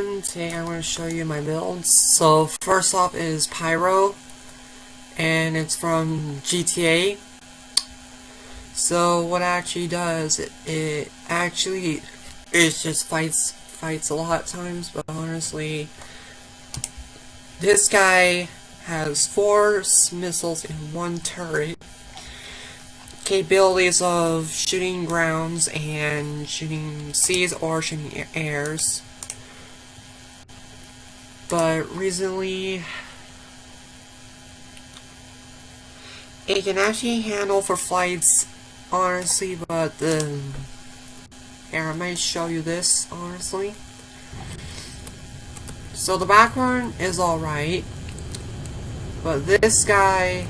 everyone, today I'm going to show you my builds. So first off is Pyro, and it's from GTA. So what it actually does, it actually just fights a lot of times, but honestly, this guy has 4 missiles in 1 turret, capabilities of shooting grounds and shooting seas or shooting airs. But recently, it can actually handle for flights, honestly, but here, I might show you this, honestly. So the background is alright, but this guy,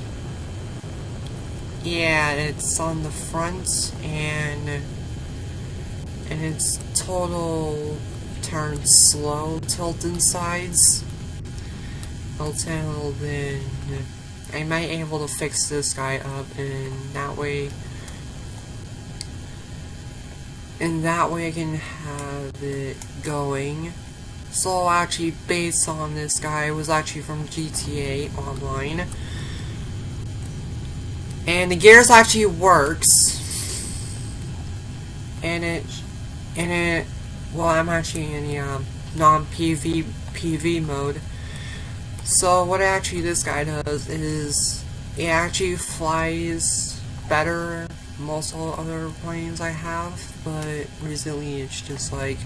yeah, it's on the front, and it's total turn slow, tilting sides. I'll tell then I might be able to fix this guy up, and that way I can have it going. So actually, based on this guy, was actually from GTA Online. And the gears actually works. And well, I'm actually in the non-PV mode. So what actually this guy does is it actually flies better than most of the other planes I have, but recently it's just like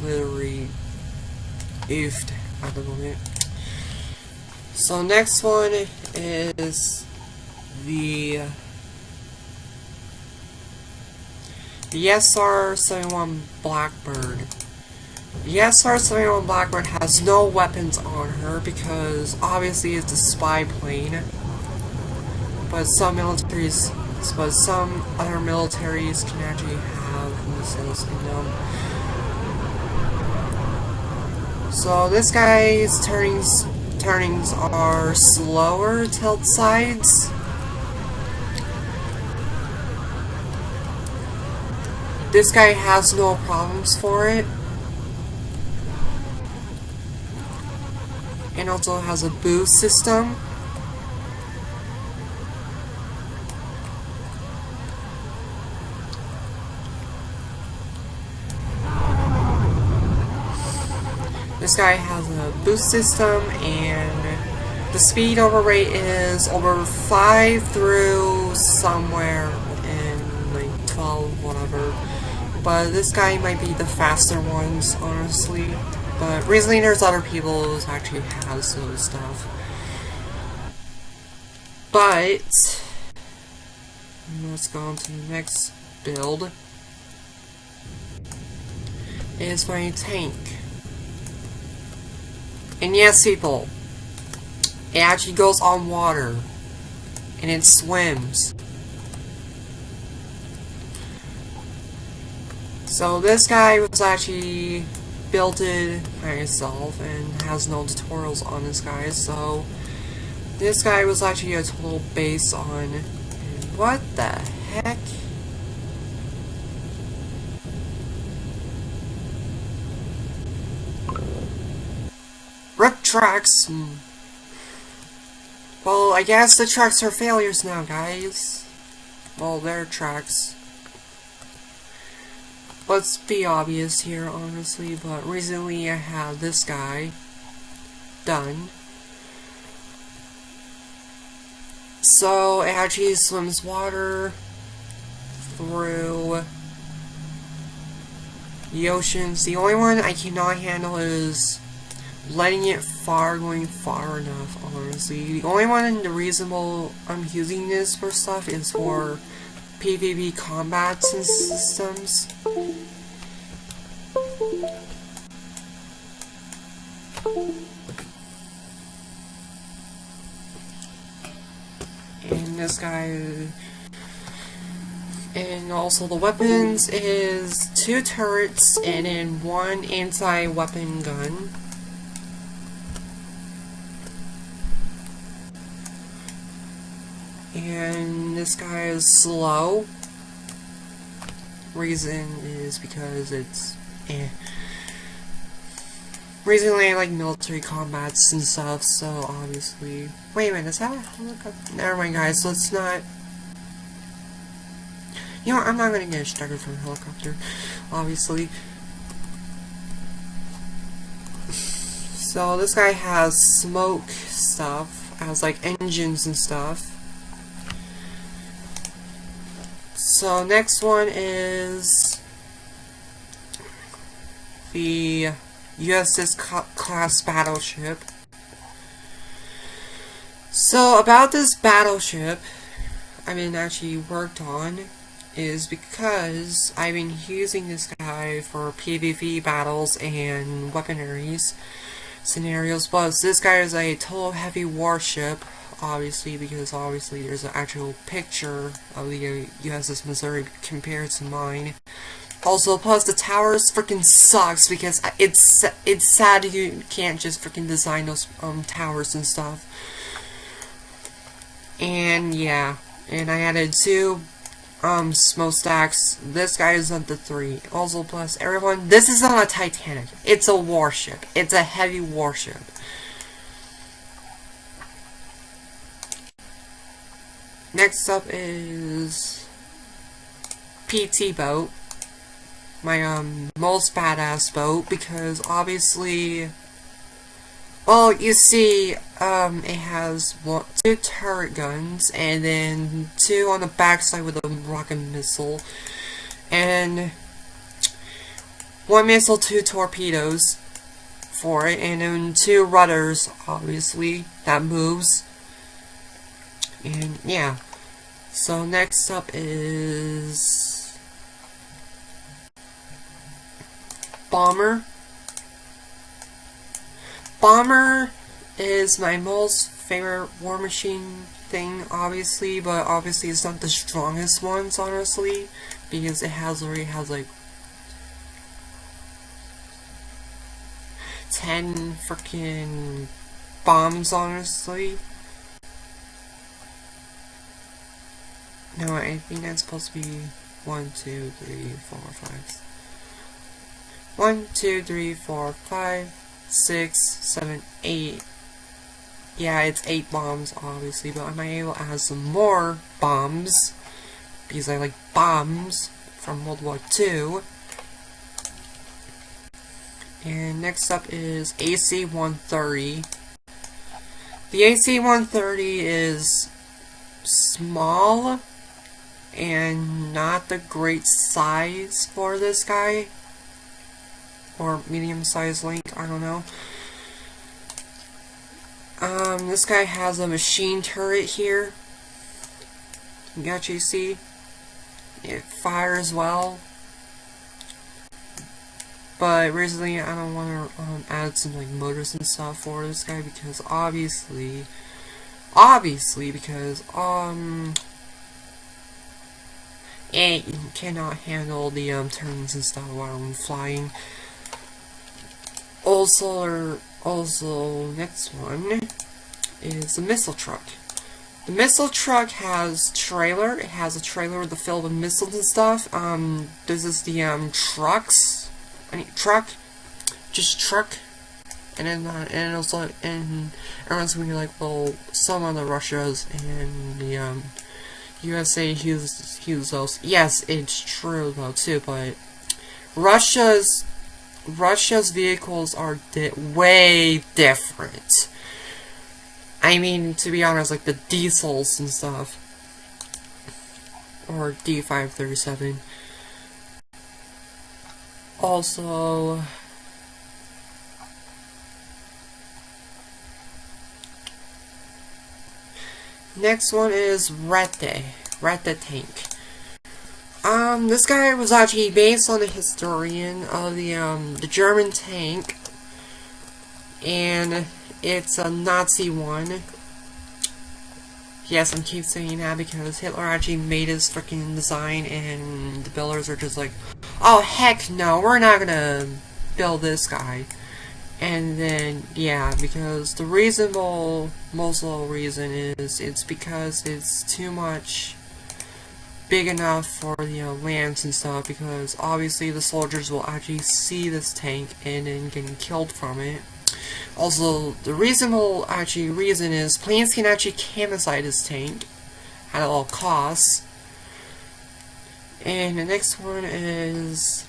literally oofed at the moment. So next one is the SR-71 Blackbird. The SR-71 Blackbird has no weapons on her because obviously it's a spy plane, but some other militaries can actually have missiles in them. So this guy's turnings are slower tilt sides. This guy has no problems for it. And also has a boost system. This guy has a boost system, and the speed over rate is over 5 through somewhere in like 12, whatever. But this guy might be the faster ones, honestly. But recently there's other people who actually has those stuff. But let's go on to the next build. Is my tank. And yes, people, it actually goes on water and it swims. So this guy was actually built it by himself and has no tutorials on this guy, so this guy was actually a total base on. And what the heck? Rip tracks. Well, I guess the tracks are failures now, guys. Well, they're tracks. Let's be obvious here, honestly, but recently I had this guy done. So it actually swims water through the oceans. The only one I cannot handle is letting it going far enough, honestly. The only one in the reasonable I'm using this for stuff is for PvP combat systems. And this guy, and also the weapons is 2 turrets and then 1 anti-weapon gun. And this guy is slow. Reason is because it's recently I like military combats and stuff, so obviously... Wait a minute, is that a helicopter? Never mind guys, let's not... You know what, I'm not gonna get started from a helicopter, obviously. So this guy has smoke stuff, has like engines and stuff. So next one is the USS class battleship. So about this battleship I've been actually worked on is because I've been using this guy for PvP battles and weaponaries scenarios, but this guy is a total heavy warship, obviously, because obviously there's an actual picture of the USS Missouri compared to mine. Also, plus the towers freaking sucks because it's sad you can't just freaking design those towers and stuff. And yeah, and I added 2 smokestacks. This guy is on the 3. Also, plus everyone, this is not a Titanic. It's a warship. It's a heavy warship. Next up is PT boat. My most badass boat, because obviously, well, you see, it has 2 turret guns, and then 2 on the backside with a rocket missile, and 1 missile, 2 torpedoes for it, and then 2 rudders, obviously, that moves. And yeah, so next up is bomber. Bomber is my most favorite war machine thing, obviously, but obviously it's not the strongest ones, honestly, because it already has like 10 freaking bombs, honestly. No, I think that's supposed to be 1, 2, 3, 4, 5. 1, 2, 3, 4, 5, 6, 7, 8. Yeah, it's 8 bombs, obviously, but I might be able to add some more bombs, because I like bombs from World War II. And next up is AC-130. The AC-130 is small and not the great size for this guy, or medium-sized length, I don't know. This guy has a machine turret here. You can actually see it fires well, but recently I don't want to add some like motors and stuff for this guy, because obviously because it cannot handle the turns and stuff while I'm flying. Also, next one is the missile truck. The missile truck has trailer. It has a trailer with filled with missiles and stuff. This is the trucks. Truck, just truck. And then and also, and everyone's gonna be like, well, some of the Russias and the USA use those. Yes, it's true though too, but Russia's vehicles are way different. I mean, to be honest, like the diesels and stuff, or D537. Also, next one is Rete tank. This guy was actually based on a historian of the German tank, and it's a Nazi one. Yes, I keep saying that because Hitler actually made his freaking design, and the builders are just like, oh heck no, we're not gonna build this guy. And then, yeah, because the reasonable, most little reason is, it's because it's too much big enough for the lands and stuff, because obviously the soldiers will actually see this tank and then getting killed from it. Also, the reasonable reason is planes can actually camp inside this tank at all costs. And the next one is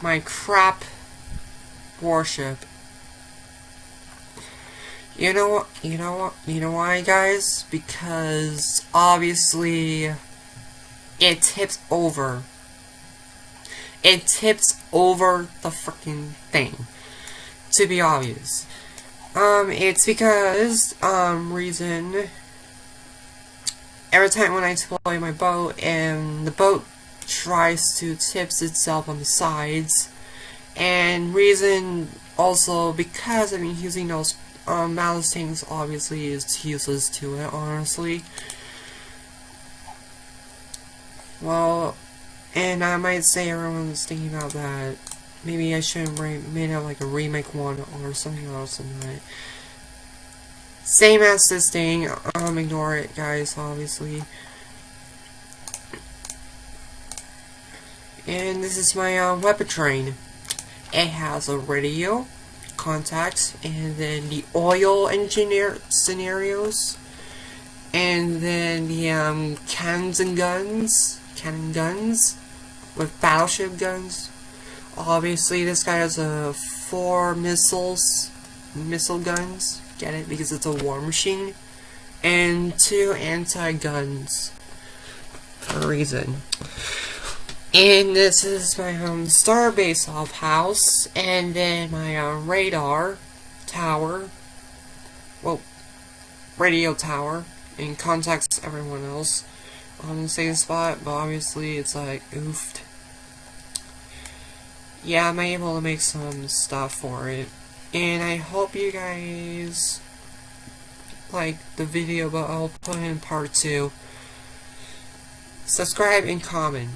my crap warship. You know why, guys? Because obviously it tips over. It tips over the freaking thing. To be obvious. It's because, reason, every time when I deploy my boat and the boat tries to tips itself on the sides, and reason also because using those ballast tanks obviously is useless to it, honestly. Well, and I might say everyone's thinking about that. Maybe I should made out like a remake one or something else in that. Same as this thing. Ignore it, guys, obviously. And this is my weapon train. It has a radio, contacts, and then the oil engineer scenarios, and then the cannon guns with battleship guns. Obviously, this guy has 4 missile guns. Get it? Because it's a war machine. And 2 anti-guns. For a reason. And this is my starbase off house. And then my radar tower. Well, radio tower. And contacts everyone else on the same spot. But obviously, it's like oofed. Yeah, I'm able to make some stuff for it. And I hope you guys like the video, but I'll put in part 2. Subscribe and comment.